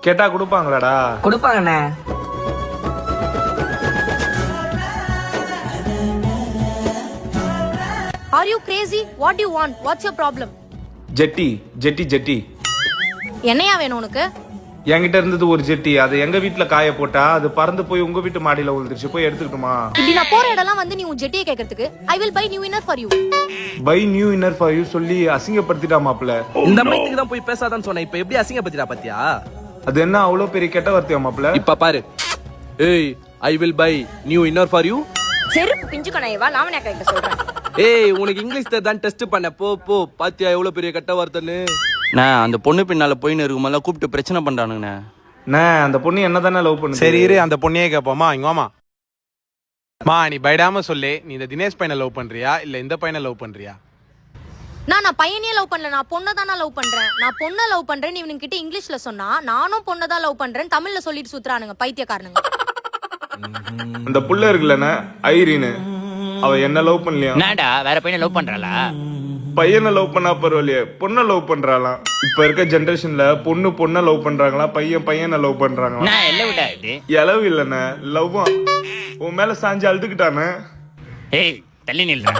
கேட்டா கொடுப்பாங்களாடா? கொடுப்பாங்கண்ணே. Are you crazy? What do you want? What's your problem? ஜெட்டி ஜெட்டி ஜெட்டி. என்னையா வேணும் உனக்கு? என்கிட்ட இருந்தது ஒரு ஜெட்டி. அதை எங்க வீட்டுல காய போட்டா அது பறந்து போய் உங்க வீட்டு மாடியில விழுந்துருச்சு. போய் எடுத்துக்கிட்டுமா? இப்படி நான் போற இடம்லாம் வந்து நீ உன் ஜெட்டியை கேட்கறதுக்கு I will buy new inner for you. Bye new inner for you சொல்லி அசிங்கப்படுத்திட்டா மாப்ள. இந்த மைத்துக்கு தான் போய் பேசாதான்னு சொன்னேன். இப்ப எப்படி அசிங்கப்படுத்திடா பாத்தியா? அது என்ன அவ்வளவு பெரிய கெட்ட வார்த்தையா மாப்ள? இப்ப பாரு. ஏய், I will buy new inner for you. செருப்பு பிஞ்சு கணையவா லாவண்யா கிட்ட சொல்றேன். ஏய், உனக்கு இங்கிலீஷ் தான் டெஸ்ட் பண்ண. போ போ. பாத்தியா எவ்வளவு பெரிய கெட்ட வார்த்தைன்னு? நான் அந்த பொண்ணு பின்னால போயின்னு இருக்கும்போது கூப்பிட்டு பிரச்சனை பண்றானுங்கண்ணே. அந்த பொண்ணு என்னதானே லவ் பண்ணு. சரி இரு, அந்த பொண்ணையே கேப்போமா. இங்க வாமா. மா, நீ பயடாம சொல்லு, நீ இந்த தினேஷ் பையனை லவ் பண்றியா இல்ல இந்த பையனை லவ் பண்றியா? நான் பையனே லவ் பண்ணல, நான் பொண்ணை தான் லவ் பண்றேன். நான் பொண்ணை லவ் பண்றேன்னு இவனுங்க கிட்ட இங்கிலீஷ்ல சொன்னா நானும் பொண்ணை தான் லவ் பண்றேன் தமிழ்ல சொல்லிட்டு சுத்துறானுங்க பைத்தியக்காரனுங்க. அந்த புள்ள இருக்குல்லண்ணே ஐரின்னு, அவ என்ன லவ் பண்ணலையா? என்னடா வேற பையனை லவ் பண்றாளா? பையனை லவ் பண்ணா பரவாயில்லையே, பொண்ணை லவ் பண்றாளாம். இப்ப இருக்க ஜெனரேஷன்ல பொண்ணை லவ் பண்றாங்களா, பையனை லவ் பண்றாங்களா? நான் எல்ல விடா இது எலவு இல்லண்ணே, லவ்வா. உன் மேல சாஞ்சு அழுதுகிட்டானே. ஏய் தள்ளி நில்றா.